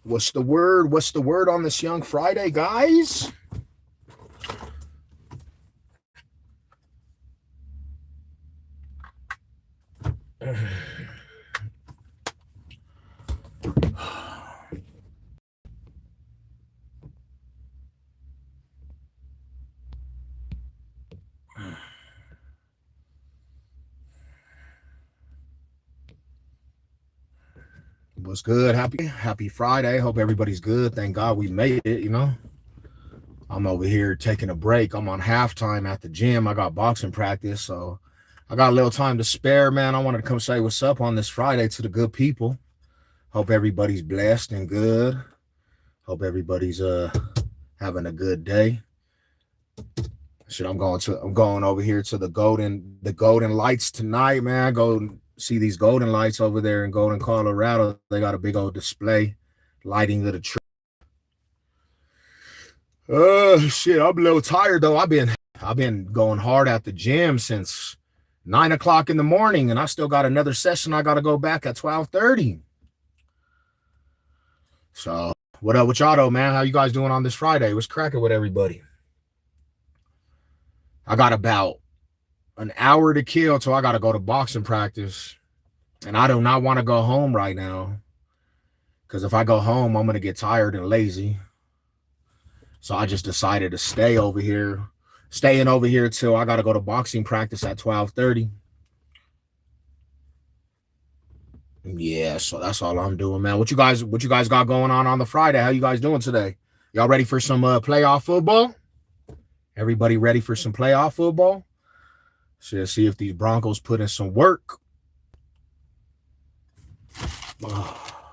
What's the word? What's the word on this Young Friday, guys? What's good? Happy Friday. Hope everybody's good. Thank God we made it, I'm over here taking a break. I'm on halftime at the gym. I got boxing practice, so I got a little time to spare, man. I wanted to come say what's up on this Friday to the good people. Hope everybody's blessed and good. Hope everybody's having a good day. Shit, I'm going over here to the Golden Lights tonight, man. Go see these Golden Lights over there in Golden, Colorado. They got a big old display, lighting of the tree. Shit, I'm a little tired though. I've been going hard at the gym since 9 o'clock in the morning, and I still got another session. I got to go back at 12:30. So what up with y'all though, man? How you guys doing on this Friday? What's cracking with everybody? I got about an hour to kill till I got to go to boxing practice. And I do not want to go home right now. Because if I go home, I'm going to get tired and lazy. So I just decided to staying over here till I got to go to boxing practice at 12:30. Yeah, so that's all I'm doing, man. What you guys got going on the Friday? How you guys doing today? Y'all ready for some playoff football? Everybody ready for some playoff football? So see if these Broncos put in some work. Oh,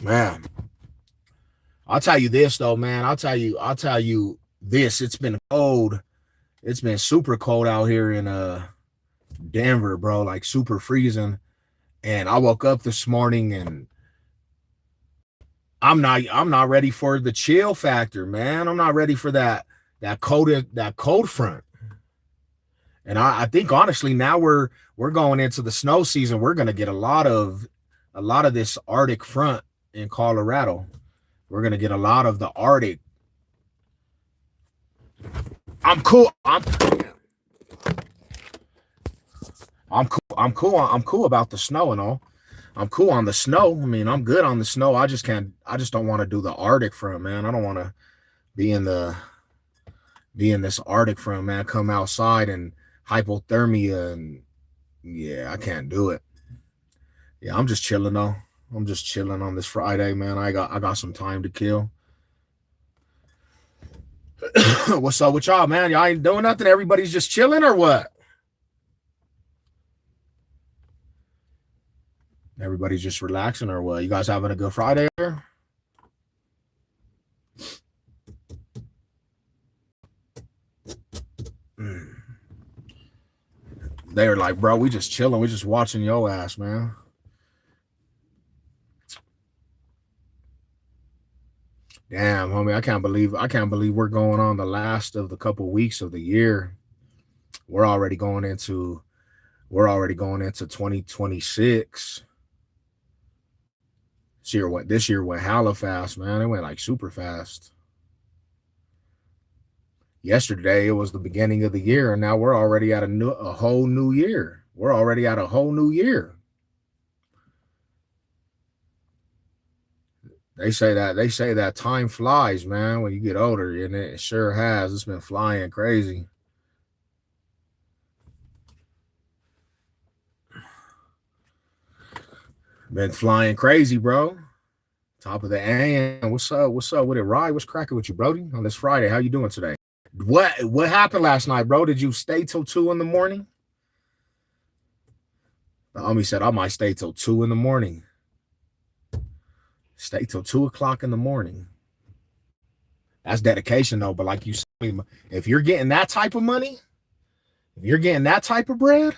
man, I'll tell you this though, man. I'll tell you this. It's been cold. It's been super cold out here in Denver, bro. Like super freezing. And I woke up this morning and I'm not ready for the chill factor, man. I'm not ready for that cold front. And I think honestly now we're going into the snow season. We're gonna get a lot of this Arctic front in Colorado. We're gonna get a lot of the Arctic. I'm cool. I'm cool about the snow and all. I'm cool on the snow. I mean, I'm good on the snow. I just don't want to do the Arctic front, man. I don't want to be in this Arctic front, man. Come outside and hypothermia, and yeah, I can't do it. Yeah, I'm just chilling though. I'm just chilling on this Friday, man. I got some time to kill. What's up with y'all, man? Y'all ain't doing nothing. Everybody's just chilling or what? Everybody's just relaxing or what? You guys having a good Friday here? They were like, bro, we just chilling. We just watching your ass, man. Damn, homie, I can't believe we're going on the last of the couple weeks of the year. We're already going into 2026. This year went hella fast, man. It went like super fast. Yesterday it was the beginning of the year, and now we're already at a whole new year. We're already at a whole new year. They say that time flies, man, when you get older, and it sure has. It's been flying crazy. Been flying crazy, bro. Top of the AM. What's up with it, Rye? What's cracking with you, Brody? On this Friday, how you doing today? What happened last night, bro? Did you stay till 2 in the morning? The homie said I might stay till 2 in the morning. Stay till 2 o'clock in the morning. That's dedication, though. But like you said, if you're getting that type of money, if you're getting that type of bread,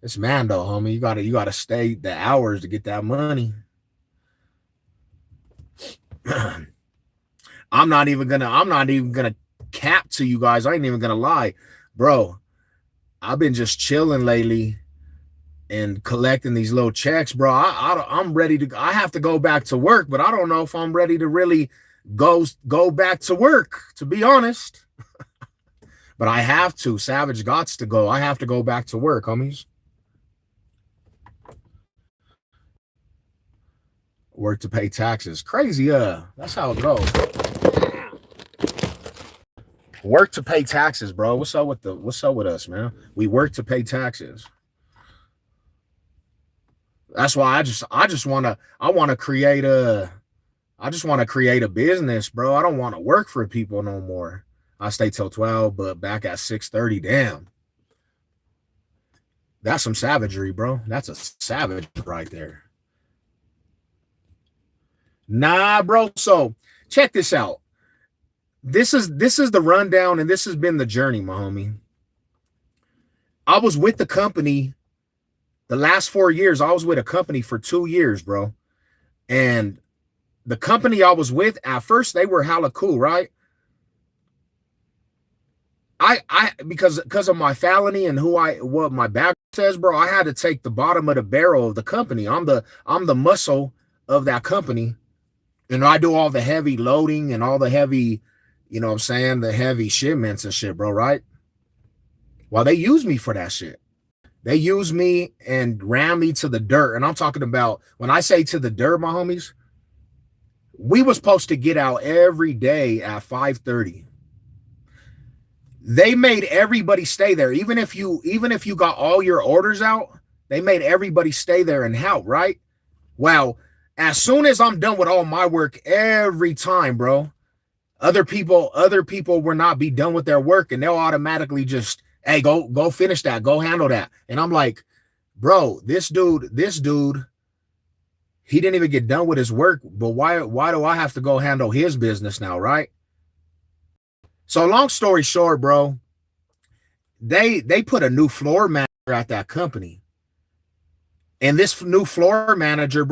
it's Mando, homie. You gotta stay the hours to get that money. I'm not even gonna cap to you guys. I ain't even gonna lie, bro. I've been just chilling lately. and collecting these little checks, bro. I'm ready to. I have to go back to work, but I don't know if I'm ready to really go back to work. To be honest, but I have to. Savage gots to go. I have to go back to work, homies. Work to pay taxes. Crazy, that's how it goes. Work to pay taxes, bro. What's up with us, man? We work to pay taxes. That's why I just want to create a business, bro. I don't want to work for people no more. I stay till 12, but back at 6:30, damn. That's some savagery, bro. That's a savage right there. Nah, bro. So check this out. This is the rundown, and this has been the journey, my homie. I was with the company the last 4 years. I was with a company for 2 years, bro. And the company I was with, at first, they were hella cool, right? Because of my felony and what my background says, bro, I had to take the bottom of the barrel of the company. I'm the muscle of that company. And I do all the heavy loading and all the heavy, you know what I'm saying, the heavy shipments and shit, bro, right? Well, they use me for that shit. They use me and ran me to the dirt. And I'm talking about, when I say to the dirt, my homies, we was supposed to get out every day at 5:30. They made everybody stay there. Even if you got all your orders out, they made everybody stay there and help, right? Well, as soon as I'm done with all my work every time, bro, other people will not be done with their work, and they'll automatically just, hey, go finish that, go handle that. And I'm like, bro, this dude, he didn't even get done with his work, but why do I have to go handle his business now, right? So long story short, bro, they put a new floor manager at that company. And this new floor manager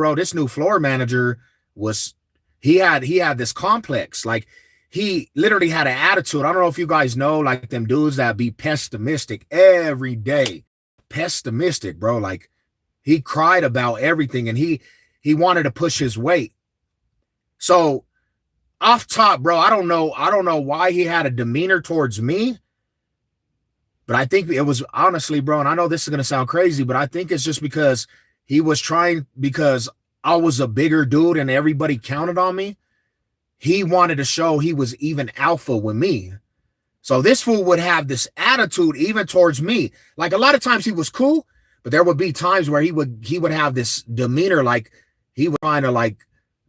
was, he had this complex. Like, he literally had an attitude. I don't know if you guys know, like, them dudes that be pessimistic every day. Pessimistic, bro. Like, he cried about everything, and he wanted to push his weight. So off top, bro, I don't know why he had a demeanor towards me, but I think it was, honestly, bro, and I know this is going to sound crazy, but I think it's just because he was trying, because I was a bigger dude and everybody counted on me. He wanted to show he was even alpha with me. So this fool would have this attitude even towards me. Like, a lot of times he was cool, but there would be times where he would have this demeanor, like he was trying to, like,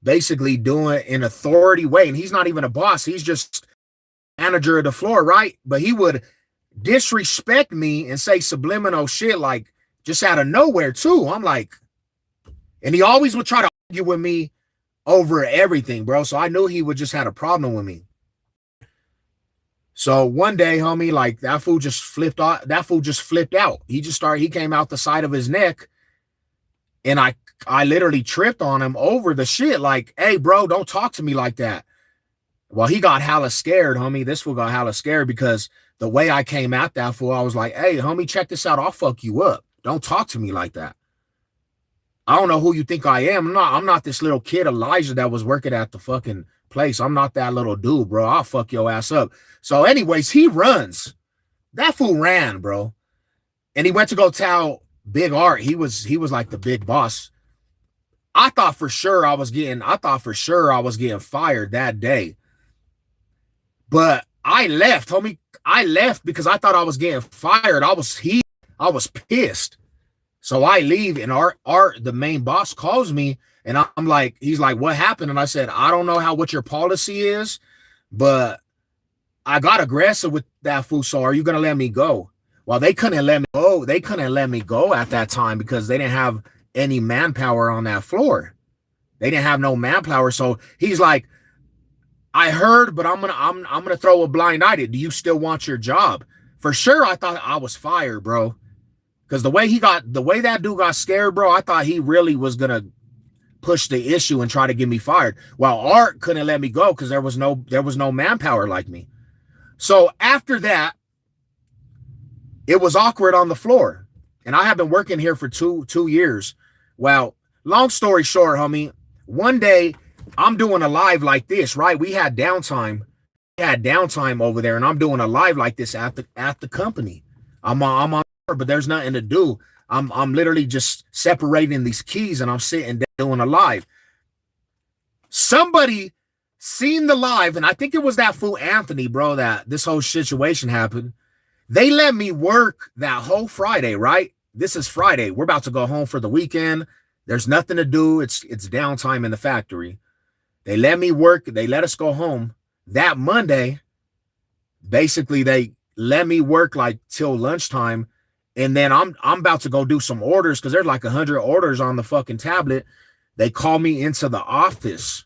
basically do it in authority way. And he's not even a boss. He's just manager of the floor, right? But he would disrespect me and say subliminal shit, like, just out of nowhere too. I'm like, and he always would try to argue with me over everything, bro. So I knew he would just had a problem with me. So one day, homie, like, that fool just flipped out. He came out the side of his neck, and I literally tripped on him over the shit. Like, hey, bro, don't talk to me like that. Well, he got hella scared, homie. This fool got hella scared because the way I came at that fool, I was like, hey, homie, check this out. I'll fuck you up. Don't talk to me like that. I don't know who you think I am. I'm not this little kid, Elijah, that was working at the fucking place. I'm not that little dude, bro. I'll fuck your ass up. So anyways, he runs. That fool ran, bro. And he went to go tell Big Art. He was like the big boss. I thought for sure I was getting fired that day. But I left, homie. I left because I thought I was getting fired. I was pissed. So I leave, and Art, the main boss, calls me, and I'm like, he's like, what happened? And I said, I don't know what your policy is, but I got aggressive with that fool. So are you gonna let me go? Well, they couldn't let me go. They couldn't let me go at that time because they didn't have any manpower on that floor. They didn't have no manpower. So he's like, I heard, but I'm gonna throw a blind eye. Do you still want your job? For sure, I thought I was fired, bro. Because the way that dude got scared, bro, I thought he really was gonna push the issue and try to get me fired. While Art couldn't let me go because there was no manpower like me. So after that, it was awkward on the floor. and I have been working here for two years. Well, long story short, homie, one day I'm doing a live like this, right? We had downtime. We had downtime over there, and I'm doing a live like this at the company. I'm on, but there's nothing to do. I'm literally just separating these keys, and I'm sitting there doing a live. Somebody seen the live, and I think it was that fool Anthony, bro, that this whole situation happened. They let me work that whole Friday, right? This is Friday. We're about to go home for the weekend. There's nothing to do. It's downtime in the factory. They let me work. They let us go home. That Monday, basically, they let me work like till lunchtime. And then I'm about to go do some orders because there's like 100 orders on the fucking tablet. They call me into the office.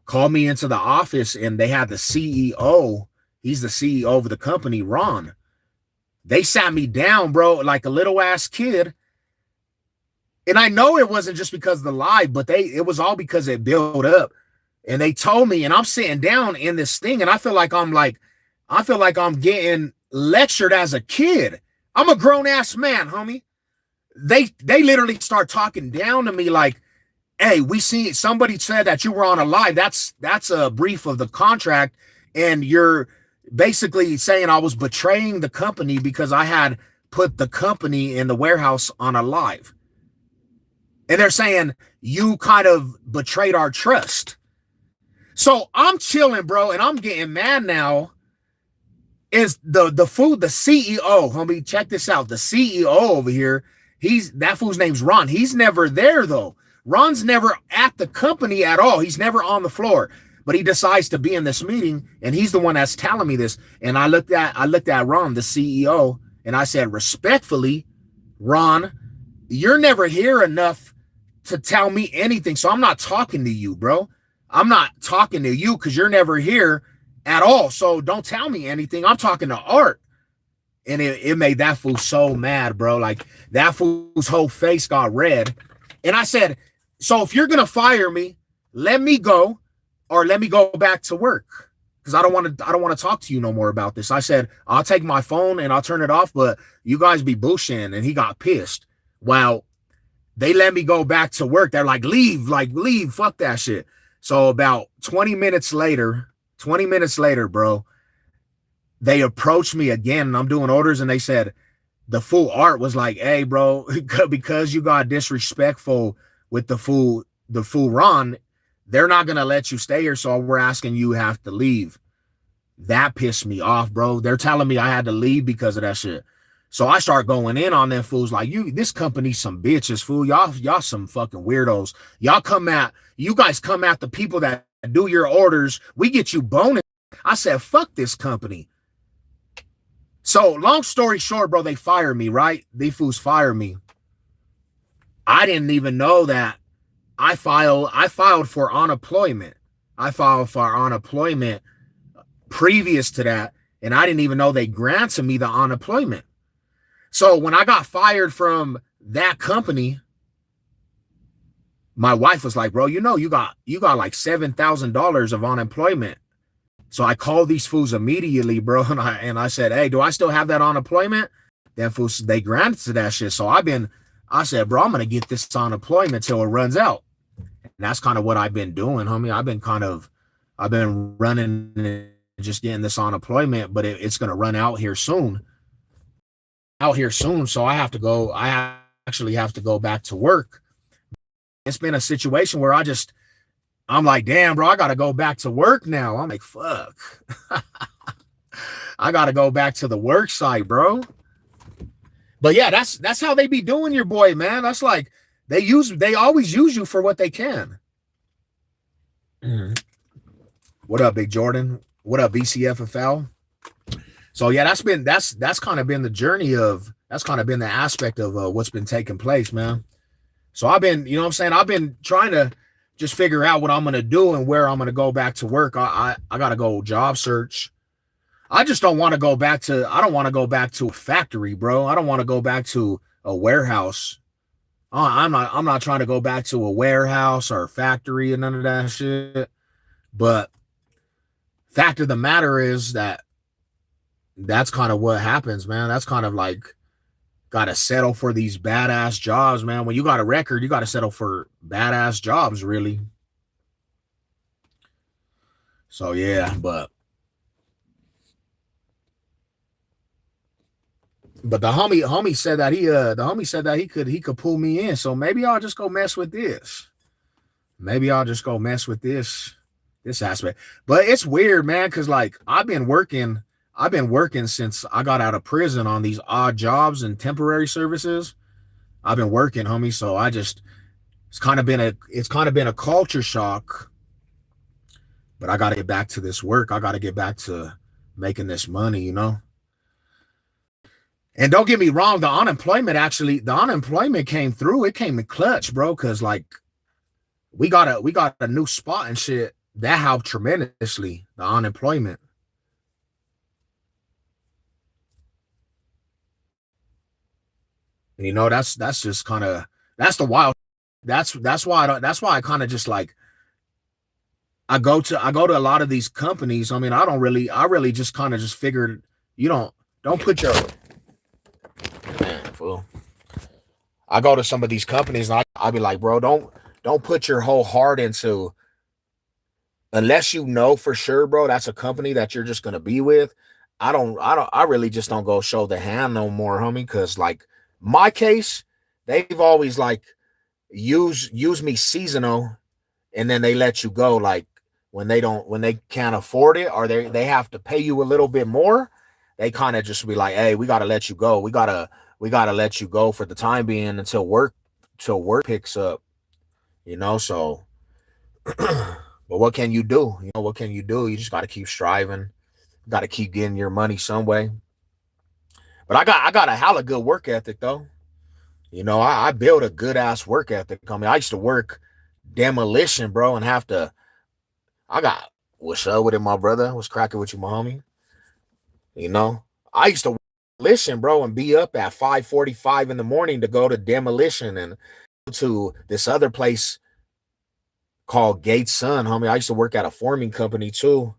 And they had the CEO. He's the CEO of the company, Ron. They sat me down, bro, like a little ass kid. And I know it wasn't just because of the live, but it was all because it built up. And they told me, and I'm sitting down in this thing, and I feel like I'm getting lectured as a kid. I'm a grown ass man, homie. They literally start talking down to me like, hey, we see somebody said that you were on a live. That's a brief of the contract, and you're basically saying I was betraying the company because I had put the company in the warehouse on a live. And they're saying you kind of betrayed our trust. So I'm chilling, bro, and I'm getting mad now. Is the CEO, homie, check this out. The CEO over here, that fool's name's Ron. He's never there though. Ron's never at the company at all. He's never on the floor, but he decides to be in this meeting, and he's the one that's telling me this. And I looked at Ron, the CEO, and I said, respectfully, Ron, you're never here enough to tell me anything. So I'm not talking to you, bro. I'm not talking to you because you're never here at all. So don't tell me anything. I'm talking to Art. And it made that fool so mad, bro. Like that fool's whole face got red. And I said, so if you're going to fire me, let me go or let me go back to work. Because I don't want to talk to you no more about this. I said, I'll take my phone and I'll turn it off, but you guys be bullshitting. And he got pissed. Well, they let me go back to work. They're like, leave, fuck that shit. So about 20 minutes later, bro, they approached me again, and I'm doing orders, and they said, the fool Art was like, hey, bro, because you got disrespectful with the fool Ron, they're not going to let you stay here, so we're asking you have to leave. That pissed me off, bro. They're telling me I had to leave because of that shit. So I start going in on them fools like, this company's some bitches, fool. Y'all some fucking weirdos. You guys come at the people that do your orders. We get you bonus. I said, fuck this company. So long story short, bro, they fired me, right? These fools fired me. I didn't even know that I filed for unemployment. I filed for unemployment previous to that, and I didn't even know they granted me the unemployment. So when I got fired from that company, my wife was like, bro, you got like $7,000 of unemployment. So I called these fools immediately, bro, and I said, hey, do I still have that unemployment? Then fools, they granted to that shit. So I said, bro, I'm gonna get this unemployment till it runs out. And that's kind of what I've been doing, homie. I've been running and just getting this unemployment, but it's gonna run out here soon. So I actually have to go back to work. It's been a situation where I'm like, damn, bro, I got to go back to work now. I'm like, fuck. I got to go back to the work site, bro. But yeah, that's how they be doing your boy, man. That's like, they always use you for what they can. What up, Big Jordan? What up, BCFFL? So yeah, that's kind of been the journey that's kind of been the aspect of what's been taking place, man. So I've been, you know what I'm saying? I've been trying to just figure out what I'm going to do and where I'm going to go back to work. I got to go job search. I just don't want to go back to, I don't want to go back to a factory, bro. I don't want to go back to a warehouse. I'm not trying to go back to a warehouse or a factory and none of that shit. But fact of the matter is that's kind of what happens, man. That's kind of like Got to settle for these badass jobs, man. When you got a record, you got to settle for badass jobs, really. So yeah, but the homie said that he could pull me in. So maybe I'll just go mess with this. Maybe I'll just go mess with this aspect. But it's weird, man, because like I've been working since I got out of prison on these odd jobs and temporary services. I've been working, homie. So it's kind of been a culture shock. But I got to get back to this work. I got to get back to making this money, you know. And don't get me wrong, the unemployment came through. It came in clutch, bro. Because like we got a new spot and shit that helped tremendously. The unemployment. You know, that's just kind of that's the wild. That's why I kind of just like I go to a lot of these companies. I mean, I really just kind of just figured you don't put your man, fool. I go to some of these companies and I be like, bro, don't put your whole heart into unless you know for sure, bro, that's a company that you're just gonna be with. I really just don't go show the hand no more, homie. Cause like my case, they've always like use me seasonal and then they let you go like when they can't afford it or they have to pay you a little bit more, they kind of just be like, hey, we gotta let you go. We gotta let you go for the time being until work picks up, you know. So but what can you do? You know, what can you do? You just gotta keep striving, gotta keep getting your money some way. But I got a hella good work ethic though. You know, I built a good ass work ethic. I mean, I used to work demolition, bro, and have to I got what's up with it, my brother? What's cracking with you, my homie? You know, I used to listen, bro, and be up at 5:45 in the morning to go to demolition and to this other place called Gates Sun, homie. I used to work at a forming company too.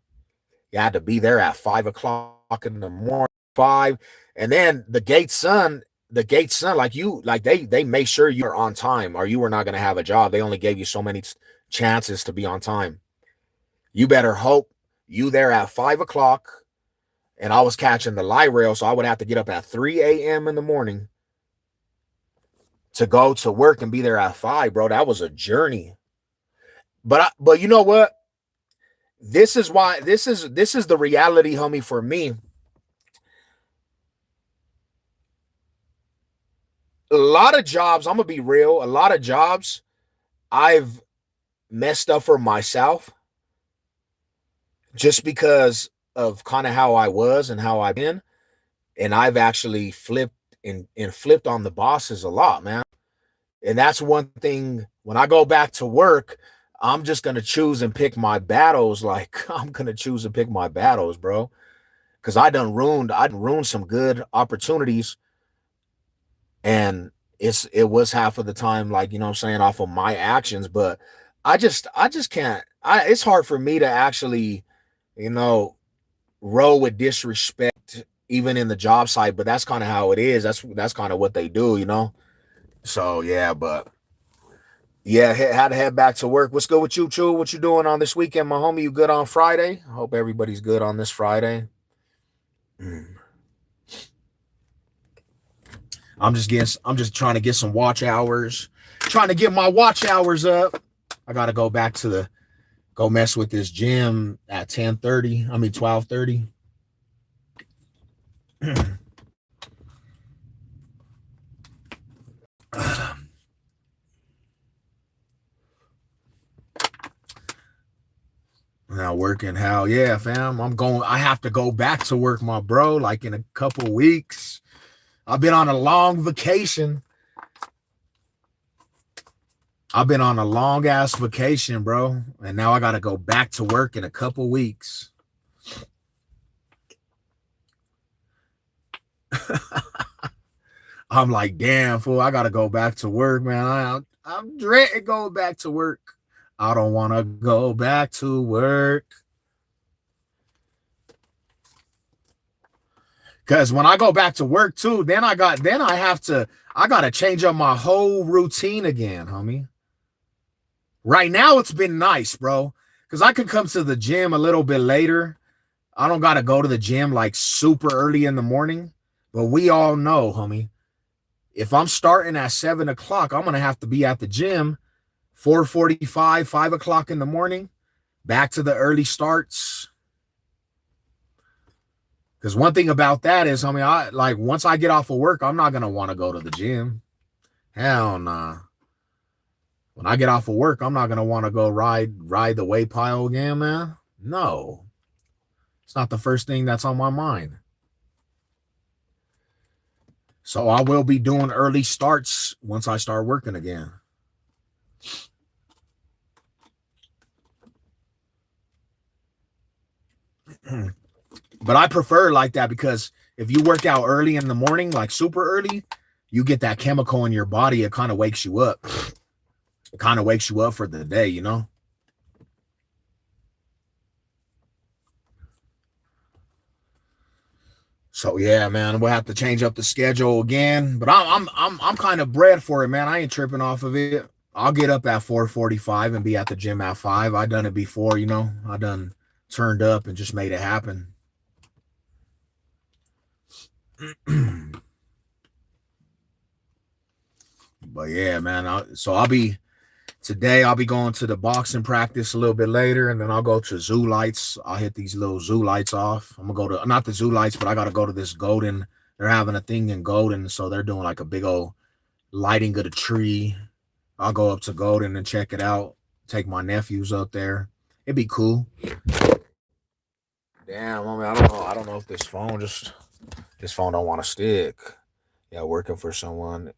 You had to be there at 5 o'clock in the morning, five, and then the Gates Sun, like they make sure you're on time, or you were not gonna have a job. They only gave you so many chances to be on time. You better hope you there at 5 o'clock. And I was catching the light rail, so I would have to get up at 3 a.m. in the morning to go to work and be there at 5, bro. That was a journey. But you know what? This is why this is the reality, homie, for me. A lot of jobs, I'm gonna be real, a lot of jobs I've messed up for myself just because of kind of how I was and how I've been. And I've actually flipped and flipped on the bosses a lot, man. And that's one thing when I go back to work, I'm just gonna choose and pick my battles. Like I'm gonna choose and pick my battles, bro. Cause I done ruined some good opportunities. And it was half of the time, like, you know what I'm saying, off of my actions. But I just can't it's hard for me to actually, you know, roll with disrespect even in the job site, but that's kind of how it is. That's kind of what they do, you know. So yeah, but yeah, had to head back to work. What's good with you, Chu? What you doing on this weekend, my homie? You good on Friday? I hope everybody's good on this Friday. I'm just trying to get some watch hours, trying to get my watch hours up. I gotta go mess with this gym at 10:30. I mean 12:30. Now working, hell yeah, fam. I have to go back to work, my bro, like in a couple weeks. I've been on a long vacation. I've been on a long ass vacation, bro. And now I gotta go back to work in a couple weeks. I'm like, damn, fool, I gotta go back to work, man. I'm dreading going back to work. I don't want to go back to work. Because when I go back to work too, then I gotta change up my whole routine again, homie. Right now it's been nice, bro. Because I can come to the gym a little bit later. I don't gotta go to the gym like super early in the morning. But we all know, homie, if I'm starting at 7 o'clock, I'm gonna have to be at the gym 4:45, 5 o'clock in the morning. Back to the early starts. Because one thing about that is, I like once I get off of work, I'm not gonna want to go to the gym. Hell nah. When I get off of work, I'm not gonna want to go ride the weight pile again, man. No, it's not the first thing that's on my mind. So I will be doing early starts once I start working again. But I prefer like that because if you work out early in the morning, like super early, you get that chemical in your body. It kind of wakes you up. It kind of wakes you up for the day, you know? So yeah, man, we'll have to change up the schedule again. But I'm kind of bred for it, man. I ain't tripping off of it. I'll get up at 4:45 and be at the gym at 5. I done it before, you know. I done turned up and just made it happen. But yeah, man. I'll be going to the boxing practice a little bit later, and then I'll go to Zoo Lights. I'll hit these little Zoo Lights off. I'm gonna go to not the Zoo Lights, but I gotta go to this Golden. They're having a thing in Golden, so they're doing like a big old lighting of the tree. I'll go up to Golden and check it out. Take my nephews up there. It'd be cool. Damn, I mean, I don't know if this phone don't want to stick. Yeah, working for someone.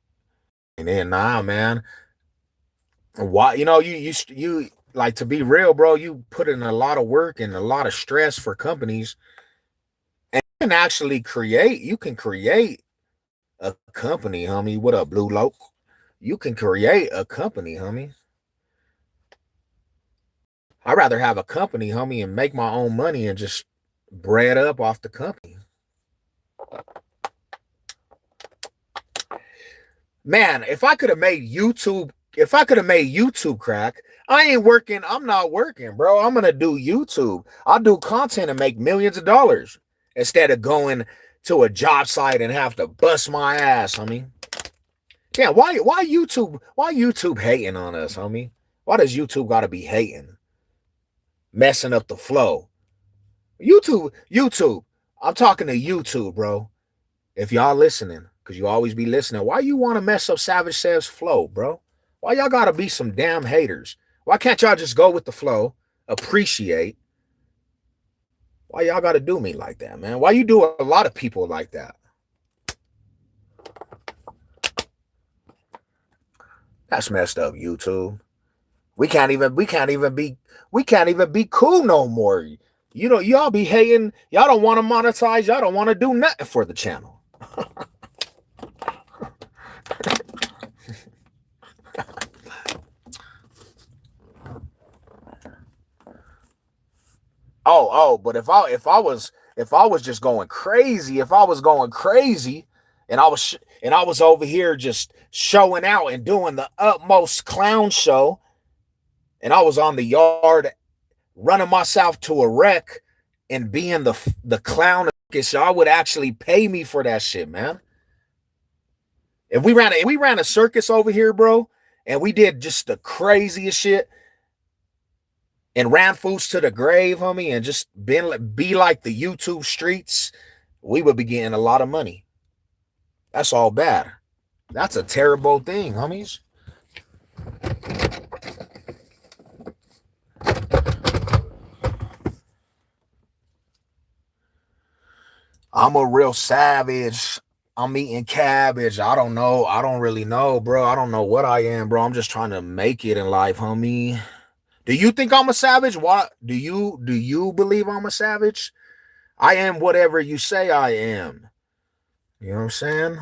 And then nah, man. Why you like, to be real, bro, you put in a lot of work and a lot of stress for companies, and you can create a company, homie. What up, Blue Loke? You can create a company, homie. I'd rather have a company, homie, and make my own money and just bread up off the company. Man, if I could have made YouTube crack, I ain't working. I'm not working, bro. I'm gonna do YouTube. I'll do content and make millions of dollars instead of going to a job site and have to bust my ass, homie. Yeah, why YouTube hating on us, homie? Why does YouTube gotta be hating? Messing up the flow. YouTube. I'm talking to YouTube, bro. If y'all listening, because you always be listening, why you want to mess up Savage Sav's flow, bro? Why y'all gotta be some damn haters? Why can't y'all just go with the flow, appreciate? Why y'all gotta do me like that, man? Why you do a lot of people like that? That's messed up, YouTube. We can't even be cool no more. You know, y'all be hating. Y'all don't want to monetize. Y'all don't want to do nothing for the channel. But if I was just going crazy, and I was over here just showing out and doing the utmost clown show, and I was on the yard running myself to a wreck and being the clown, y'all would actually pay me for that shit, man. If we ran a circus over here, bro, and we did just the craziest shit and ran fools to the grave, homie, and just be like the YouTube streets, we would be getting a lot of money. That's all bad. That's a terrible thing, homies. I'm a real savage. I'm eating cabbage. I don't know. I don't really know, bro. I don't know what I am, bro. I'm just trying to make it in life, homie. Do you think I'm a savage? What do you believe I'm a savage? I am whatever you say I am. You know what I'm saying?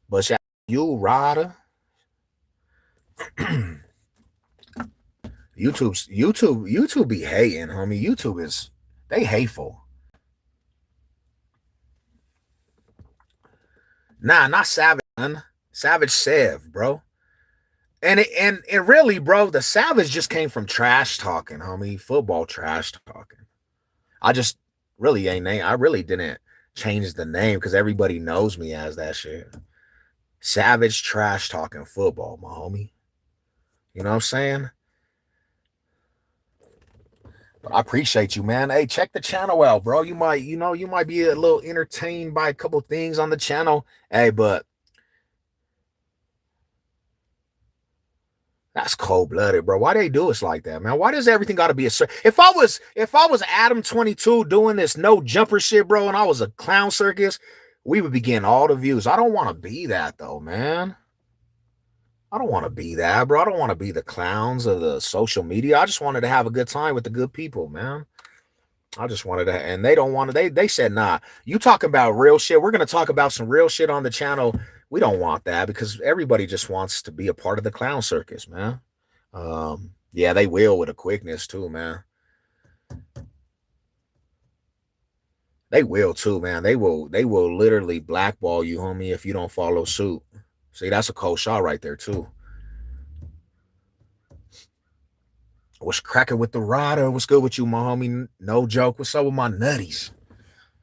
But you, Rada. YouTube be hating, homie. YouTube they hateful. Nah, not Savage, man. Savage Sev, bro. And really, bro, the Savage just came from trash talking, homie. Football trash talking. I just really ain't name. I really didn't change the name because everybody knows me as that shit. Savage trash talking football, my homie. You know what I'm saying? But I appreciate you, man. Hey, check the channel out, bro. You might be a little entertained by a couple things on the channel. Hey, but that's cold blooded, bro. Why they do us like that, man? Why does everything got to be a if I was Adam 22 doing this no jumper shit, bro, and I was a clown circus, we would be getting all the views. I don't want to be that though, man. I don't want to be that, bro. I don't want to be the clowns of the social media. I just wanted to have a good time with the good people, man. I just wanted to, and they don't want to. They said, nah. You talking about real shit? We're gonna talk about some real shit on the channel. We don't want that because everybody just wants to be a part of the clown circus, man. Yeah, they will with a quickness too, man. They will too, man. They will literally blackball you, homie, if you don't follow suit. See, that's a cold shot right there too. What's cracking with the rider? What's good with you, my homie? No joke. What's up with my nutties?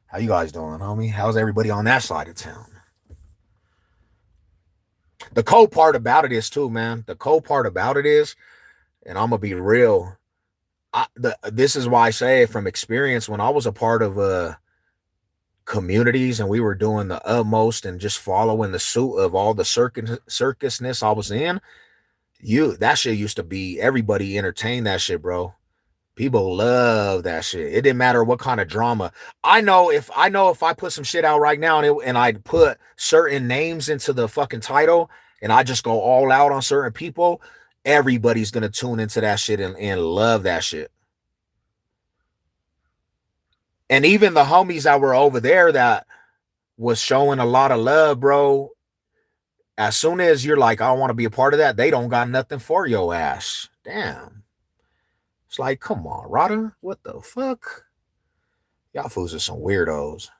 How you guys doing, homie? How's everybody on that side of town? The cold part about it is too, man. The cold part about it is, and I'm gonna be real. This is why I say it from experience. When I was a part of communities and we were doing the utmost and just following the suit of all the circusness I was in, that shit used to be everybody entertained that shit, bro. People love that shit. It didn't matter what kind of drama. I know if I put some shit out right now and I put certain names into the fucking title and I just go all out on certain people, everybody's gonna tune into that shit and love that shit. And even the homies that were over there that was showing a lot of love, bro. As soon as you're like, I want to be a part of that, they don't got nothing for your ass. Damn. It's like, come on, Rada. What the fuck? Y'all fools are some weirdos.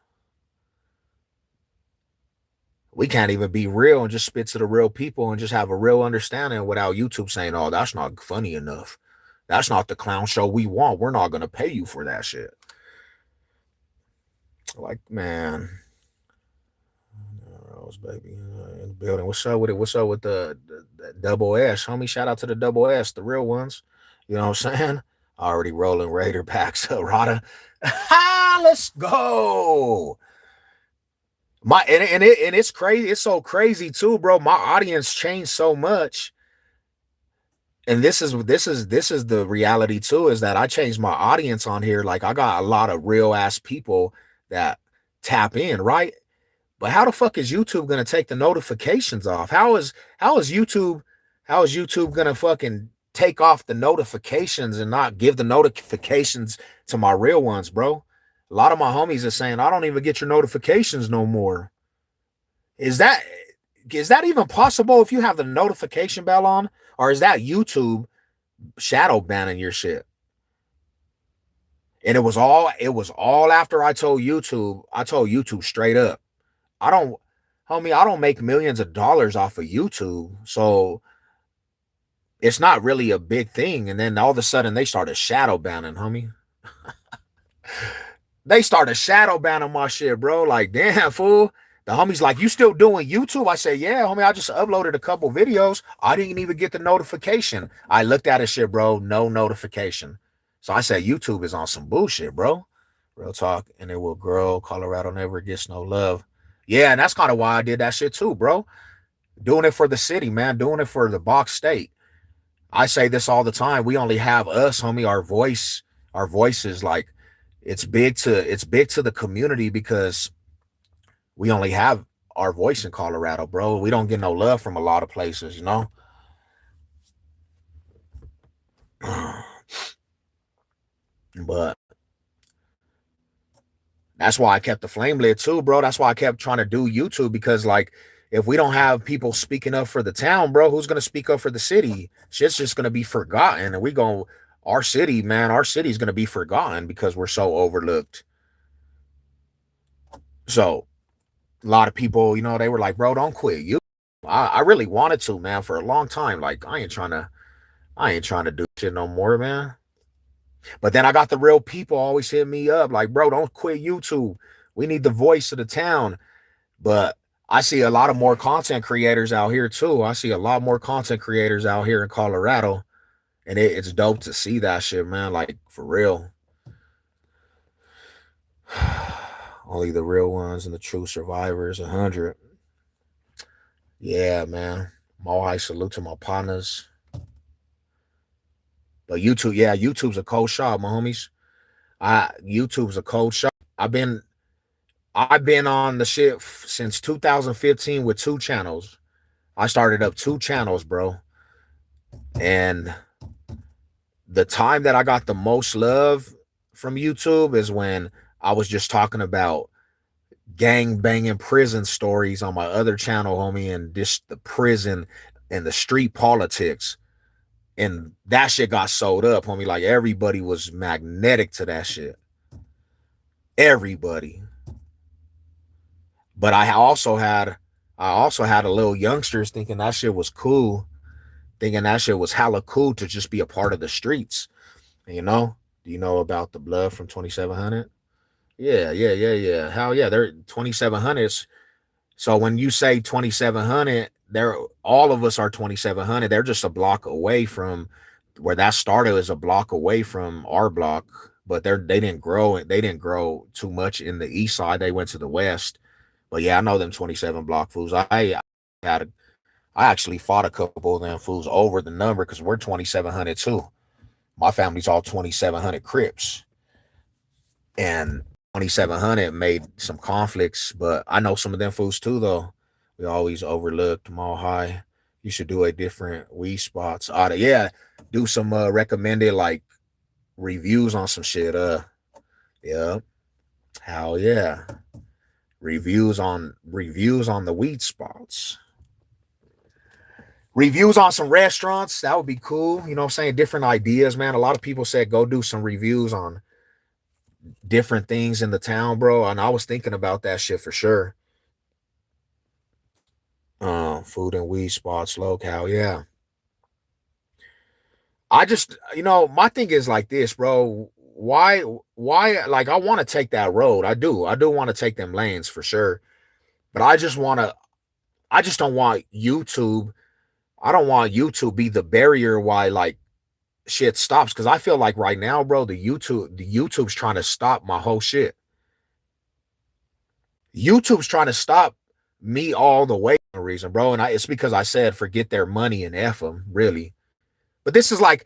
We can't even be real and just spit to the real people and just have a real understanding without YouTube saying, oh, that's not funny enough. That's not the clown show we want. We're not going to pay you for that shit. Like, man. Rose, baby, in the building. What's up with it? What's up with the double S? Homie, shout out to the double S, the real ones. You know what I'm saying? Already rolling Raider packs up, Rada. Let's go. It's crazy. It's so crazy too, bro. My audience changed so much. And this is the reality too, is that I changed my audience on here. Like I got a lot of real ass people that tap in, right? But how the fuck is YouTube gonna take the notifications off? How is YouTube gonna fucking take off the notifications and not give the notifications to my real ones, bro? A lot of my homies are saying, I don't even get your notifications no more. Is that even possible if you have the notification bell on? Or is that YouTube shadow banning your shit? And it was all after I told YouTube straight up, I don't make millions of dollars off of YouTube. So it's not really a big thing. And then all of a sudden they started shadow banning, homie. They started shadow banning my shit, bro. Like, damn, fool. The homie's like, you still doing YouTube? I say, yeah, homie, I just uploaded a couple videos. I didn't even get the notification. I looked at his shit, bro. No notification. So I said, YouTube is on some bullshit, bro. Real talk. And it will grow. Colorado never gets no love. Yeah, and that's kind of why I did that shit too, bro. Doing it for the city, man. Doing it for the Box State. I say this all the time. We only have us, homie. Our voice is like, it's big to the community because we only have our voice in Colorado, bro. We don't get no love from a lot of places, you know? But that's why I kept the flame lit too, bro. That's why I kept trying to do YouTube because, like, if we don't have people speaking up for the town, bro, who's going to speak up for the city? Shit's just going to be forgotten. And our city, man, our city's going to be forgotten because we're so overlooked. So A lot of people, they were like, bro, don't quit. I really wanted to, man, for a long time. Like, I ain't trying to do shit no more, man. But then I got the real people always hit me up, like, bro, don't quit YouTube. We need the voice of the town. But I see a lot of more content creators out here too. I see a lot more content creators out here in Colorado. And it's dope to see that shit, man. Like, for real. Only the real ones and the true survivors, 100. Yeah, man. Mohai, salute to my partners. But YouTube, yeah, YouTube's a cold shot, my homies. YouTube's a cold shot. I've been on the shit since 2015 with 2 channels. I started up 2 channels, bro. And the time that I got the most love from YouTube is when I was just talking about gang banging prison stories on my other channel, homie, and just the prison and the street politics. And that shit got sold up, homie. Like, everybody was magnetic to that shit. Everybody. But I also had a little youngsters thinking that shit was cool, thinking that shit was hella cool to just be a part of the streets. Do you know about the blood from 2700? Yeah. Hell yeah, they're 2700s. So when you say 2700, they're all of us are 2700. They're just a block away from where that started, is a block away from our block. But they didn't grow. They didn't grow too much in the east side. They went to the west. But yeah, I know them 27 block fools. I actually fought a couple of them fools over the number because we're 2700 too. My family's all 2700 Crips. And 2700 made some conflicts, but I know some of them fools too, though. We always overlooked Mall High. You should do a different weed spots. Yeah, do some recommended like reviews on some shit. Yeah, hell yeah, reviews on the weed spots. Reviews on some restaurants, that would be cool. You know what I'm saying? Different ideas, man. A lot of people said go do some reviews on different things in the town, bro. And I was thinking about that shit for sure. Food and weed spots, locale, yeah. I just, my thing is like this, bro. Why, like, I want to take that road. I do want to take them lanes for sure. But I just don't want YouTube. I don't want YouTube be the barrier why, like, shit stops. Cause I feel like right now, bro, the YouTube's trying to stop my whole shit. YouTube's trying to stop me all the way. No reason, bro. And it's because I said forget their money and F them, really. But this was like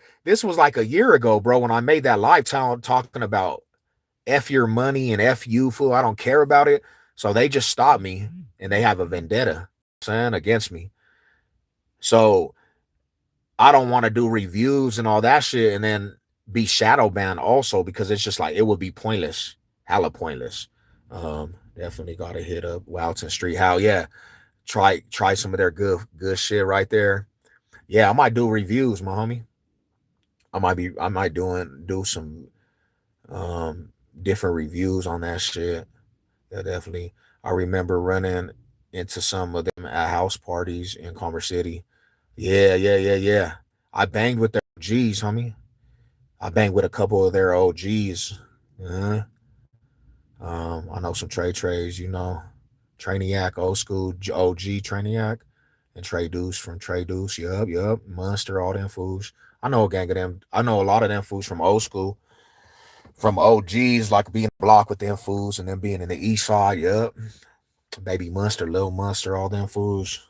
a year ago, bro, when I made that live talking about F your money and F you, fool. I don't care about it. So they just stopped me and they have a vendetta, saying, against me. So I don't want to do reviews and all that shit and then be shadow banned also, because it's just like it would be pointless. Hella pointless. Definitely gotta hit up Walton Street. Hell yeah. Try some of their good shit right there. Yeah, I might do reviews, my homie. I might do some different reviews on that shit. Yeah, definitely. I remember running into some of them at house parties in Commerce City. Yeah. I banged with their OGs, homie. I banged with a couple of their OGs. Uh-huh. I know some trades, Trainiac, old school OG Trainiac, and Trey Deuce from Trey Deuce. Yup. Monster, all them fools. I know a gang of them. I know a lot of them fools from old school, from OGs, like being block with them fools and then being in the east side. Yup. Baby Monster, Lil Monster, all them fools.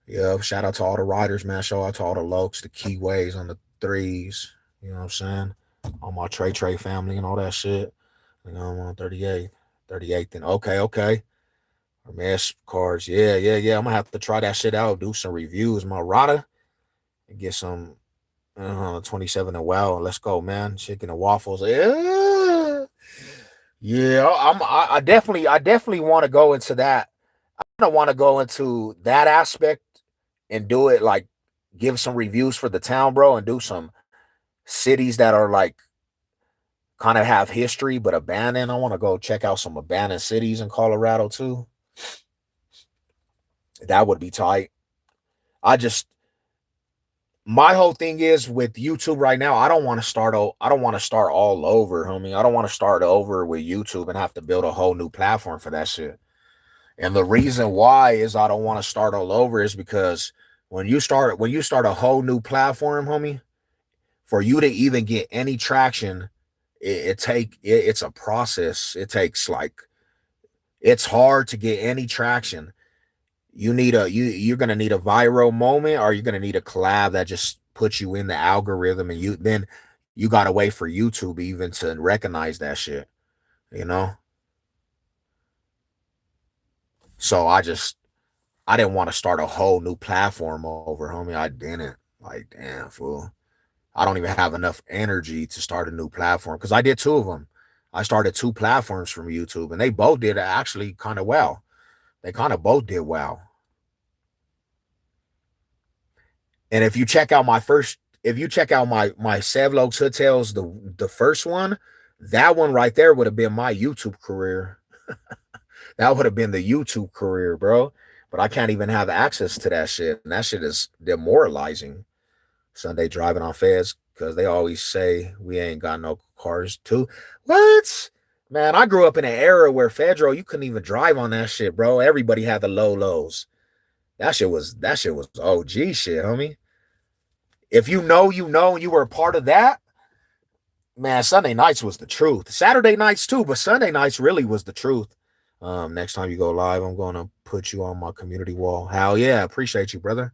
Yeah, shout out to all the riders, man. Shout out to all the lokes, the keyways on the threes. You know what I'm saying? All my Trey family and all that shit. I'm on 38th. 38th. And okay. Mesh cards. Yeah. I'm gonna have to try that shit out. Do some reviews, my Rada, and get some 27 and wow. Let's go, man. Chicken and waffles. Yeah. I definitely want to go into that. I don't want to go into that aspect and do it like give some reviews for the town, bro, and do some cities that are like kind of have history but abandoned. I want to go check out some abandoned cities in Colorado too. That would be tight. I just my whole thing is with YouTube right now, I don't want to start I don't want to start all over, homie. I don't want to start over with YouTube and have to build a whole new platform for that shit. And the reason why is I don't want to start all over is because when you start a whole new platform, homie, for you to even get any traction, it's a process. It takes like it's hard to get any traction. You're gonna need a viral moment, or you're gonna need a collab that just puts you in the algorithm, and you gotta wait for YouTube even to recognize that shit, you know. So I didn't want to start a whole new platform over, homie. I didn't. Like, damn, fool. I don't even have enough energy to start a new platform because I did two of them. I started two platforms from YouTube, and they both did actually kind of well. They kind of both did well. And if you check out my Sevlokes Hood Tales, the first one, that one right there would have been my YouTube career. That would have been the YouTube career, bro. But I can't even have access to that shit. And that shit is demoralizing. Sunday driving on feds because they always say we ain't got no cars too. What? Man, I grew up in an era where Fedro, you couldn't even drive on that shit, bro. Everybody had the low lows. That shit was OG shit, homie. If you know, and you were a part of that, man, Sunday nights was the truth. Saturday nights too, but Sunday nights really was the truth. Next time you go live, I'm gonna put you on my community wall. Hell yeah, appreciate you, brother.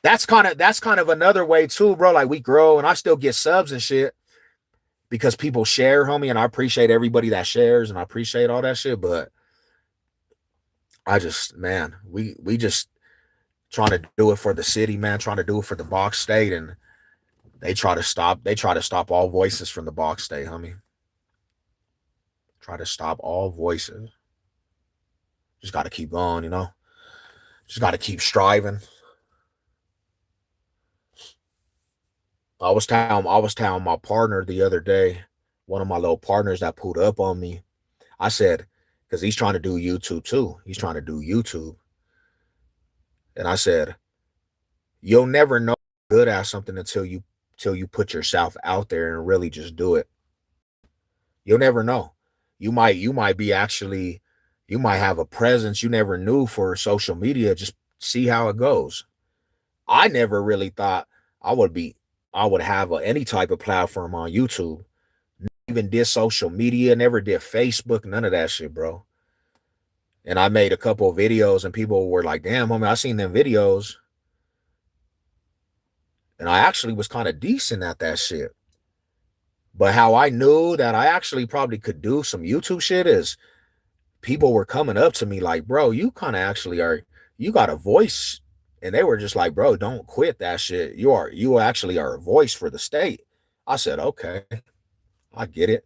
That's kind of another way too, bro. Like we grow and I still get subs and shit because people share, homie, and I appreciate everybody that shares and I appreciate all that shit. But I just, man, we just trying to do it for the city, man, trying to do it for the Box State, and they try to stop all voices from the Box State, homie. Try to stop all voices. Just got to keep going, you know. Just got to keep striving. I was telling my partner the other day, one of my little partners that pulled up on me. I said, because he's trying to do YouTube too. He's trying to do YouTube, and I said, you'll never know good at something until you put yourself out there and really just do it. You'll never know. You might be actually you might have a presence you never knew for social media. Just see how it goes. I never really thought I would be I would have any type of platform on YouTube. Even did social media, never did Facebook, none of that shit, bro. And I made a couple of videos and people were like, damn, homie, I seen them videos. And I actually was kind of decent at that shit. But how I knew that I actually probably could do some YouTube shit is people were coming up to me like, bro, you kind of actually you got a voice. And they were just like, bro, don't quit that shit. You actually are a voice for the state. I said, okay, I get it.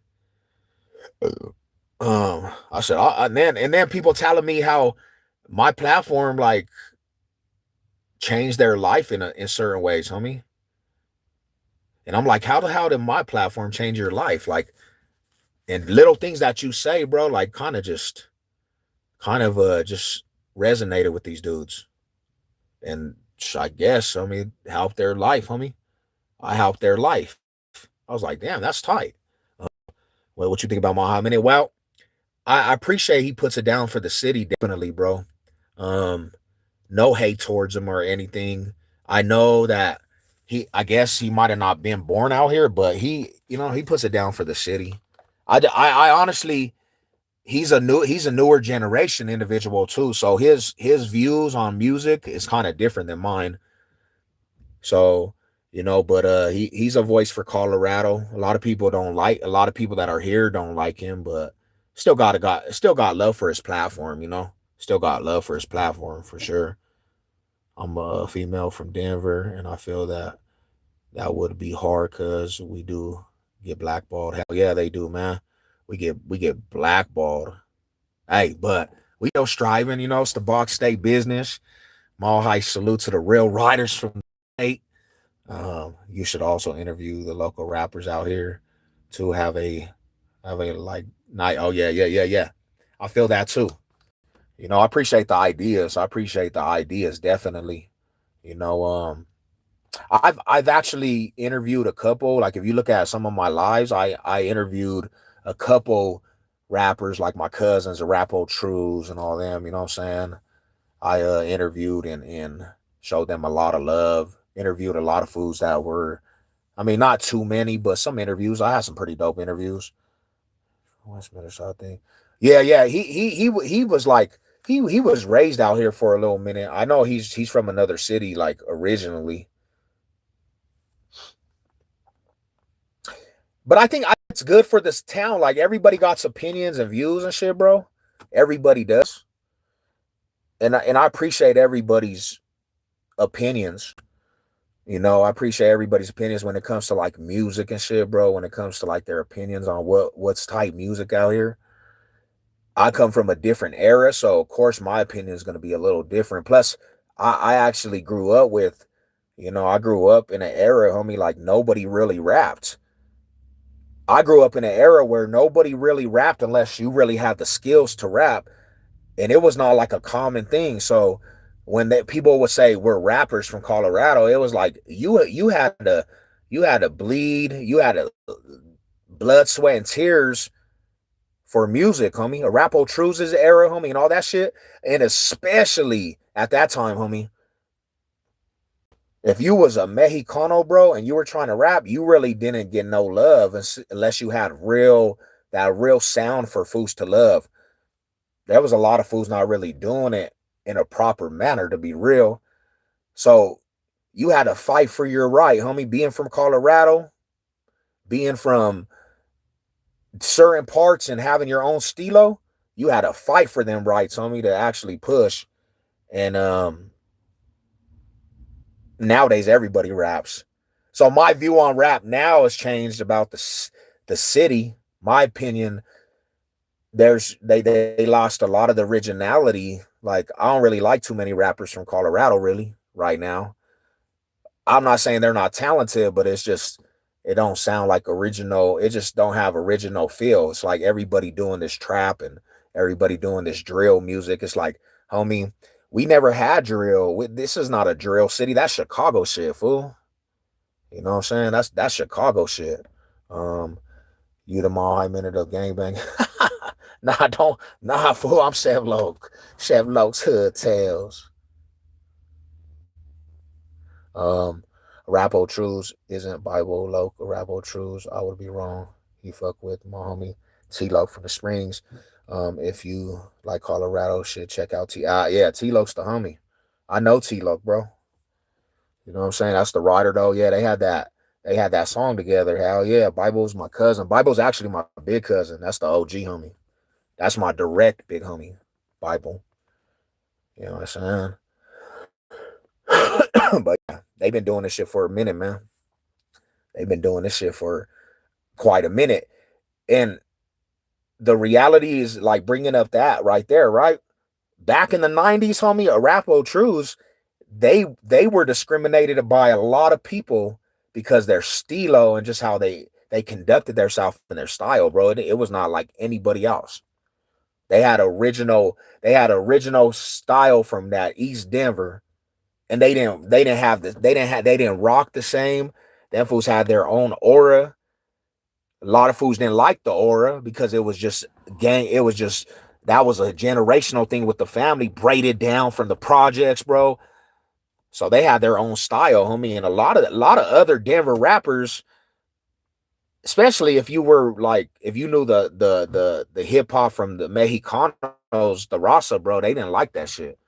I said, and then people telling me how my platform like changed their life in certain ways, homie. And I'm like, how the hell did my platform change your life? Like, and little things that you say, bro, like kind of just resonated with these dudes. And I guess, I mean, helped their life, homie. I helped their life. I was like, damn, that's tight. Uh, well, what you think about Muhammad? Well, I appreciate he puts it down for the city, definitely, bro. Um, no hate towards him or anything. I know that I guess he might have not been born out here, but he puts it down for the city. I honestly, he's a newer generation individual too. So his views on music is kind of different than mine. So, but he's a voice for Colorado. A lot of people that are here don't like him, but still got love for his platform, Still got love for his platform for sure. I'm a female from Denver, and I feel that would be hard because we do get blackballed. Hell yeah, they do, man. We get blackballed. Hey, but we still striving, it's the Box State business. Mall high salute to the real riders from the state. You should also interview the local rappers out here. to have a like night. Oh yeah, yeah, yeah, yeah. I feel that too. I appreciate the ideas. I appreciate the ideas definitely. You know, I've actually interviewed a couple. Like if you look at some of my lives, I interviewed a couple rappers like my cousins, the Rapo Trues and all them. You know what I'm saying? I interviewed and showed them a lot of love. Interviewed a lot of foods that were, I mean, not too many, but some interviews. I had some pretty dope interviews. Westminster, I think. Yeah, yeah. He was like he was raised out here for a little minute. I know he's from another city, like originally. But I think it's good for this town. Like everybody got opinions and views and shit, bro. Everybody does, and I appreciate everybody's opinions. I appreciate everybody's opinions when it comes to like music and shit, bro. When it comes to like their opinions on what's type music out here. I come from a different era, so of course my opinion is gonna be a little different. Plus, I actually grew up with, I grew up in an era, homie, like nobody really rapped. I grew up in an era where nobody really rapped unless you really had the skills to rap, and it was not like a common thing. So when people would say we're rappers from Colorado, it was like you had to bleed, you had to blood, sweat, and tears for music, homie. A Rapo Trues' era, homie, and all that shit, and especially at that time, homie. If you was a Mexicano, bro, and you were trying to rap, you really didn't get no love unless you had that real sound for fools to love. There was a lot of fools not really doing it in a proper manner, to be real. So you had to fight for your right, homie. Being from Colorado, being from certain parts and having your own stilo, you had to fight for them rights, homie, to actually push. And nowadays everybody raps. So my view on rap now has changed about the city. My opinion, they lost a lot of the originality. Like I don't really like too many rappers from Colorado really right now. I'm not saying they're not talented, but it's just it don't sound like original. It just don't have original feel. It's like everybody doing this trap and everybody doing this drill music. It's like, homie, we never had drill. This is not a drill city. That's Chicago shit, fool. You know what I'm saying? That's Chicago shit. Um, you the mall high minute of gangbang. Nah, don't nah, fool. I'm Chef Loke. Chef Loke's Hood Tales. Um, Rapo Trues isn't Bible Loke. Rapo Trues, I would be wrong. He fuck with my homie T Loke from the Springs. If you like Colorado shit, check out T. Yeah, T Loke's the homie. I know T Loke, bro. You know what I'm saying? That's the writer though. Yeah, they had that. They had that song together. Hell yeah, Bible's my cousin. Bible's actually my big cousin. That's the OG homie. That's my direct big homie. Bible. You know what I'm saying? But yeah, they've been doing this shit for a minute, man. They've been doing this shit for quite a minute. And the reality is like bringing up that right there, right? Back in the 90s, homie, Arapo Trues, they were discriminated by a lot of people because their stilo and just how they conducted themselves and their style, bro. It was not like anybody else. They had original style from that East Denver, and they didn't rock the same. Them fools had their own aura. A lot of fools didn't like the aura because it was just gang. It was just that was a generational thing with the family braided down from the projects, bro. So they had their own style, homie, and a lot of other Denver rappers, especially if you were like if you knew the hip hop from the Mexicanos, the Raza, bro, they didn't like that shit.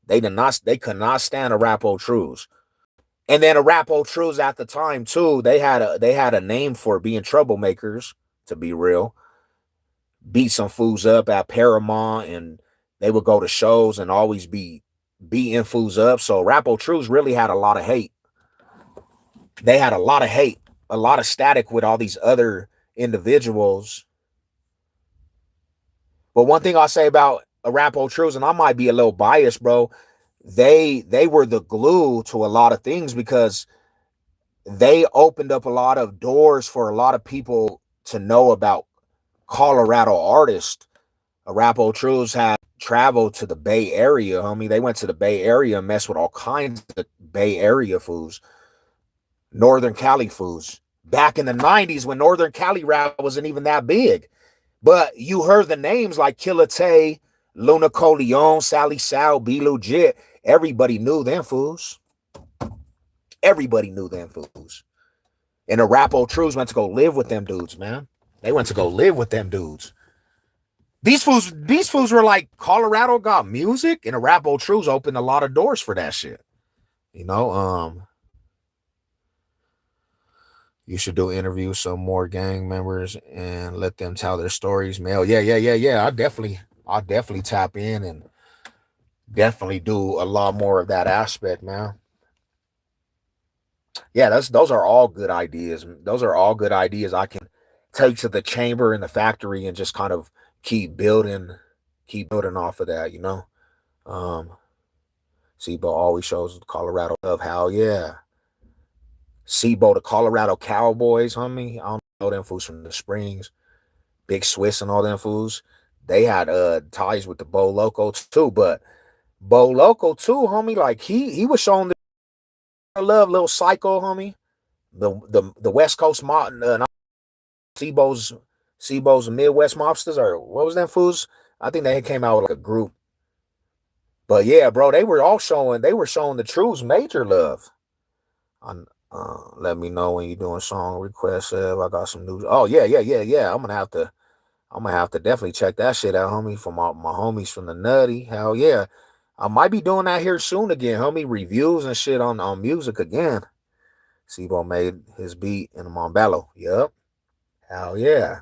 They could not stand a Rapo Trues. And then a Rapo Trues at the time too, they had a name for being troublemakers, to be real. Beat some fools up at Paramount and they would go to shows and always be beating fools up. So Rapo Trues really had a lot of hate. They had a lot of hate, a lot of static with all these other individuals. But one thing I'll say about Arapo Trues, and I might be a little biased, bro, they were the glue to a lot of things because they opened up a lot of doors for a lot of people to know about Colorado artists. Arapo Trues had traveled to the Bay Area, homie. They went to the Bay Area and messed with all kinds of Bay Area foods, Northern Cali foods. Back in the 90s when Northern Cali rap wasn't even that big. But you heard the names like Killa Tay, Luna Coleon, Sally Sal, Be Legit. Everybody knew them fools. Everybody knew them fools. And the Arapo Trues went to go live with them dudes, man. They went to go live with them dudes. These fools were like, Colorado got music, and the Arapo Trues opened a lot of doors for that shit. You know, you should do interview some more gang members and let them tell their stories. Mel, yeah. I'll definitely tap in and definitely do a lot more of that aspect, man. Yeah, those are all good ideas. Those are all good ideas I can take to the chamber and the factory and just kind of keep building off of that, you know. Sibo always shows Colorado of how, yeah. Sibo, the Colorado Cowboys, homie. I don't know them fools from the Springs. Big Swiss and all them fools. They had ties with the Bo Loco too, but Bo Loco too, homie. Like he was showing the love, little psycho, homie. The West Coast Sibo's Midwest Mobsters, or what was them fools? I think they came out with like a group. But yeah, bro, they were showing the Trues major love. Let me know when you're doing song requests. I got some news. Oh yeah. I'm gonna have to definitely check that shit out, homie. From my homies from the Nutty. Hell yeah. I might be doing that here soon again, homie. Reviews and shit on music again. Sibo made his beat in Montbello. Yep. Hell yeah.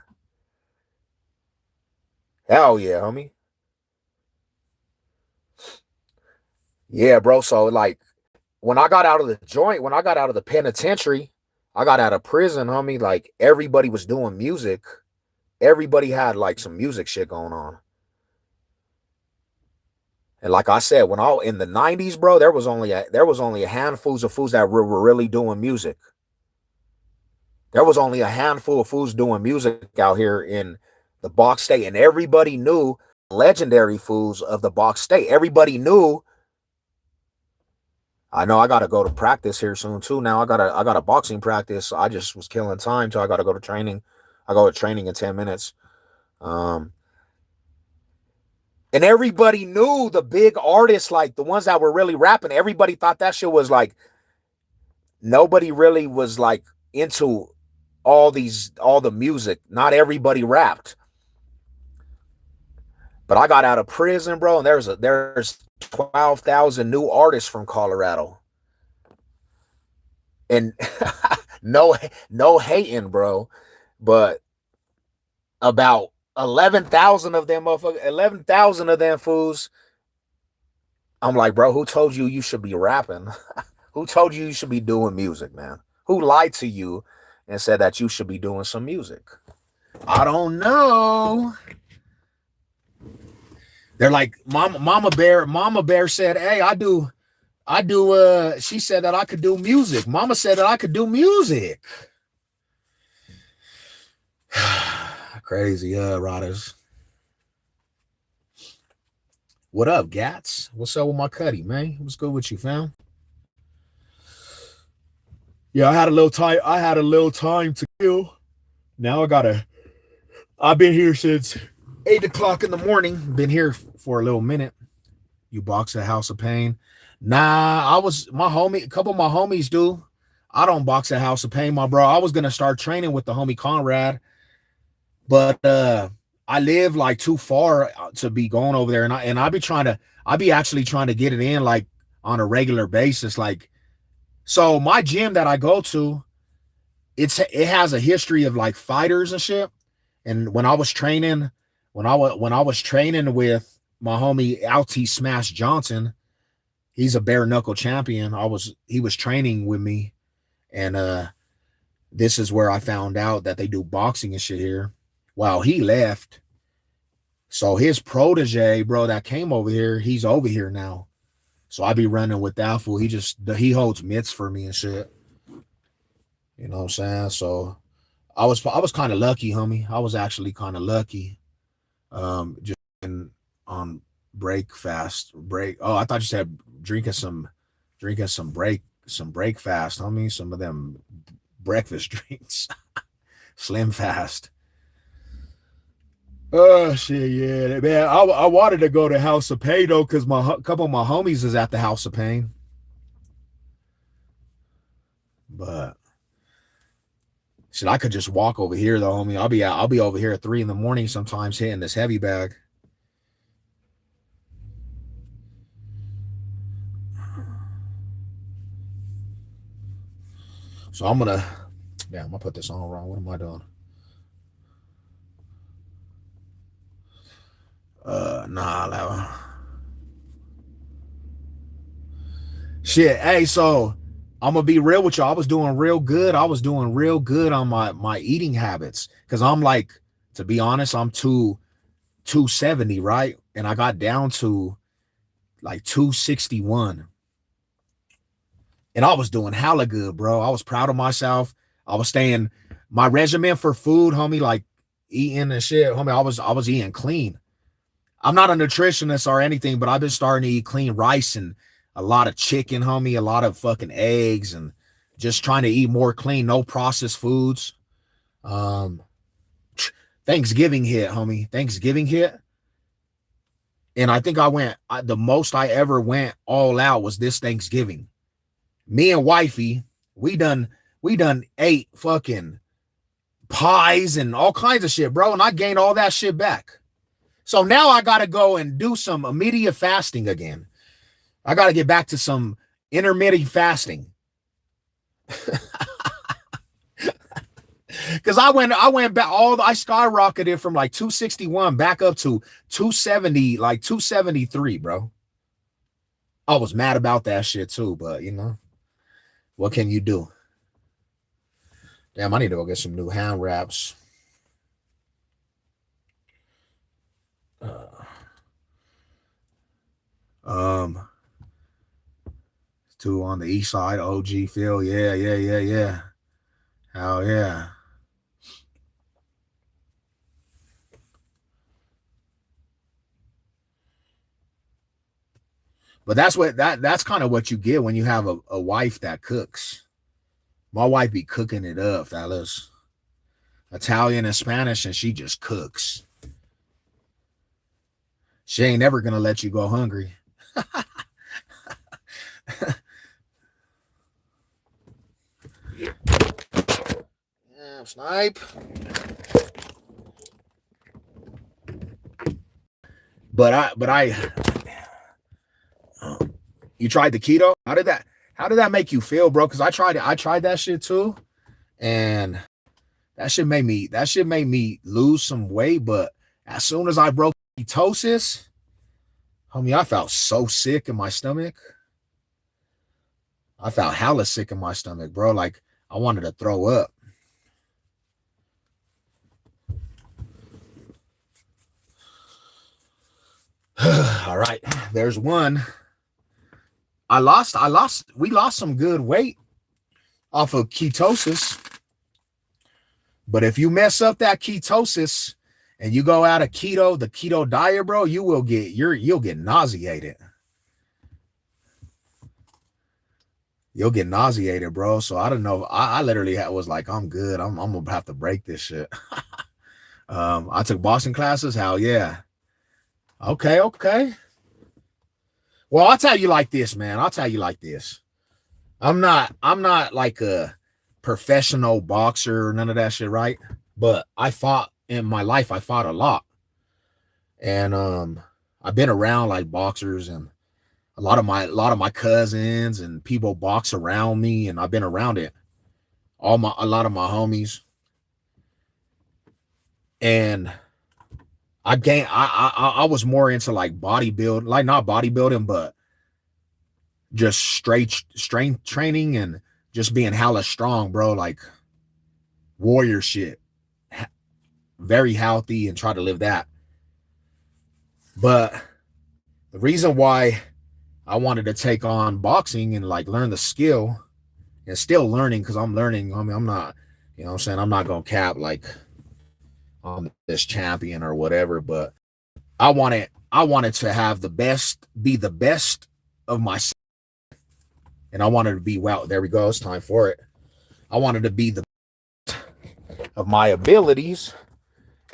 Hell yeah, homie. Yeah, bro. So like when I got out of the joint, when I got out of the penitentiary, I got out of prison, homie. Like everybody was doing music. Everybody had like some music shit going on. And like I said, when I in the 90s, bro, there was only a handful of fools that were really doing music. There was only a handful of fools doing music out here in the Box State, and everybody knew legendary fools of the Box State. Everybody knew. I know I gotta go to practice here soon too. Now I got a boxing practice. I just was killing time, so I gotta go to training. I go to training in 10 minutes. And everybody knew the big artists, like the ones that were really rapping. Everybody thought that shit was like, nobody really was like into all the music. Not everybody rapped. But I got out of prison, bro, and there's 12,000 new artists from Colorado. And no hating, bro, but about 11,000 of them fools. I'm like, bro, who told you should be rapping? Who told you should be doing music, man? Who lied to you and said that you should be doing some music? I don't know. They're like, Mama Bear said, hey, I do, she said that I could do music. Mama said that I could do music. Crazy, Rodders. What up, Gats? What's up with my cutty, man? What's good with you, fam? Yeah, I had a little time to kill. Now I've been here since 8 o'clock in the morning. Been here for a little minute. You box at House of Pain? Nah, a couple of my homies do. I don't box at House of Pain, my bro. I was gonna start training with the homie Conrad, but I live like too far to be going over there, and I be actually trying to get it in like on a regular basis. Like, so my gym that I go to, it has a history of like fighters and shit. And when I was training with my homie LT Smash Johnson, he's a bare knuckle champion. He was training with me, and this is where I found out that they do boxing and shit here. Wow, he left. So his protege, bro, that came over here, he's over here now. So I be running with that fool. He holds mitts for me and shit. You know what I'm saying? So I was kind of lucky, homie. I was actually kind of lucky. Just on break fast break. Oh, I thought you said drinking some break fast, homie. Some of them breakfast drinks, slim fast. Oh shit, yeah, man. I wanted to go to House of Pain though, because a couple of my homies is at the House of Pain, but shit, I could just walk over here though, homie. I'll be over here at 3 a.m. sometimes hitting this heavy bag. So I'm gonna put this on wrong. What am I doing? Nah. Shit. Hey, so I'm gonna be real with you. I was doing real good. I was doing real good on my eating habits. Cause I'm like, to be honest, I'm 270, right? And I got down to like 261. And I was doing hella good, bro. I was proud of myself. I was staying my regimen for food, homie, like eating and shit, homie. I was eating clean. I'm not a nutritionist or anything, but I've been starting to eat clean rice and a lot of chicken, homie, a lot of fucking eggs, and just trying to eat more clean, no processed foods. Thanksgiving hit, homie. Thanksgiving hit. And I think the most I ever went all out was this Thanksgiving. Me and wifey, we done ate fucking pies and all kinds of shit, bro. And I gained all that shit back. So now I got to go and do some immediate fasting again. I got to get back to some intermittent fasting. Because I went back, I skyrocketed from like 261 back up to 270, like 273, bro. I was mad about that shit too, but you know, what can you do? Damn, I need to go get some new hand wraps. Two on the east side, OG Phil. Yeah. Hell yeah. But that's kind of what you get when you have a wife that cooks. My wife be cooking it up, fellas. Italian and Spanish, and she just cooks. She ain't never gonna let you go hungry. Damn, snipe. But I you tried the keto? How did that make you feel, bro? Because I tried that shit too, and that shit made me lose some weight. But as soon as I broke ketosis, homie, I felt so sick in my stomach. I felt hella sick in my stomach, bro. Like I wanted to throw up. All right, there's one. We lost some good weight off of ketosis. But if you mess up that ketosis and you go out of the keto diet, bro, you'll get nauseated. You'll get nauseated, bro. So I don't know. I literally was like, I'm good. I'm gonna have to break this shit. I took boxing classes. Hell yeah. Okay. Well, I'll tell you like this, man. I'm not like a professional boxer or none of that shit, right? But in my life, I fought a lot. And I've been around like boxers, and a lot of my cousins and people box around me, and I've been around it. A lot of my homies. And I was more into like bodybuilding, like not bodybuilding, but just straight strength training and just being hella strong, bro. Like warrior shit. Very healthy and try to live that. But the reason why I wanted to take on boxing and like learn the skill, and still learning, because I'm learning. I mean, I'm not, You know what I'm saying? I'm not gonna cap like I'm this champion or whatever, but I wanted to have the best, be the best of myself. And I wanted to be, wow, there we go. It's time for it. I wanted to be the best of my abilities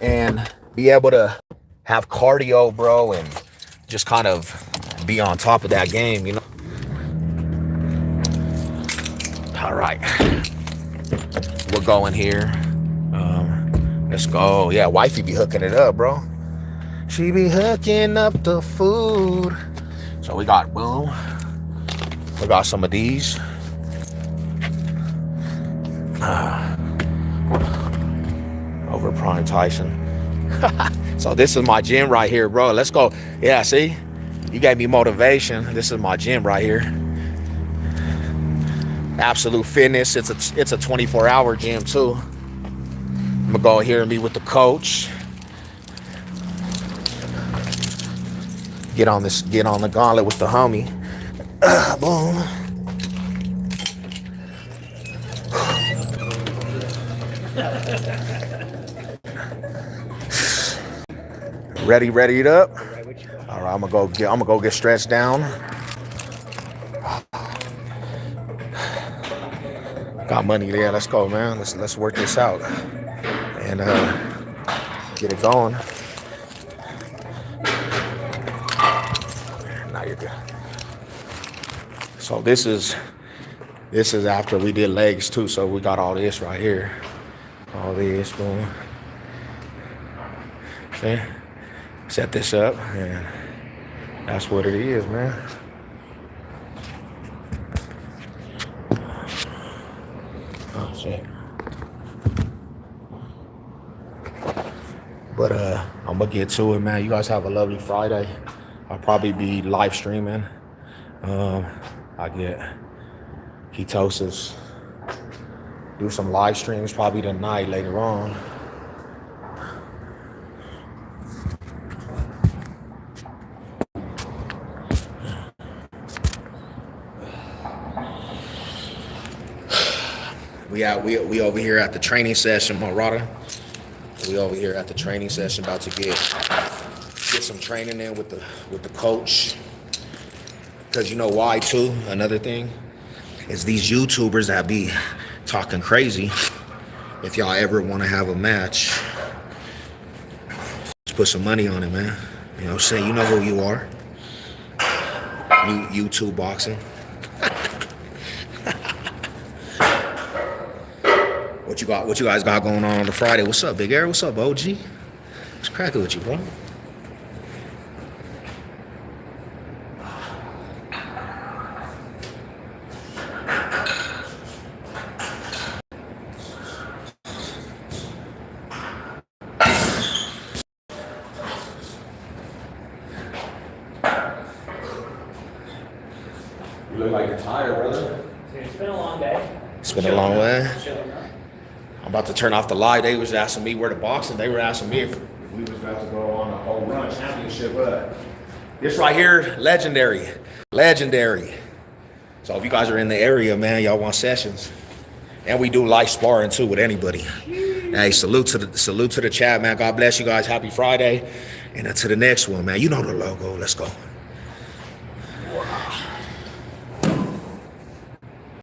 and be able to have cardio, bro, and just kind of be on top of that game, you know? All right. We're going here. Let's go. Yeah, wifey be hooking it up, bro. She be hooking up the food. So we got, boom. We got some of these. Over Prime Tyson. So this is my gym right here, bro. Let's go. Yeah, see? You gave me motivation. This is my gym right here. Absolute Fitness. It's a 24-hour gym too. I'm gonna go here and meet with the coach. Get on the gauntlet with the homie. Boom. Ready it up. All right, I'm gonna go get stretched down. Got money there. Let's go, man. Let's work this out and get it going. Now you're good. So this is after we did legs too. So we got all this right here. All this, boom. See? Set this up, and that's what it is, man. Oh shit. But I'm gonna get to it, man. You guys have a lovely Friday. I'll probably be live streaming. I get ketosis. Do some live streams probably tonight later on. We over here at the training session, Marada. We over here at the training session about to get some training in with the coach. Because you know why too? Another thing is these YouTubers that be talking crazy. If y'all ever want to have a match, just put some money on it, man. You know what I'm saying? You know who you are. YouTube boxing. What you guys got going on the Friday? What's up, Big Air? What's up, OG? What's cracking with you, bro? You look like you're tired, brother. It's been a long day. It's been a long way. I'm about to turn off the live. They was asking me where to boxing. They were asking me if we was about to go on a whole run championship. This right here, legendary. So if you guys are in the area, man, y'all want sessions. And we do live sparring too with anybody. Hey, salute to the chat, man. God bless you guys. Happy Friday. And to the next one, man. You know the logo. Let's go.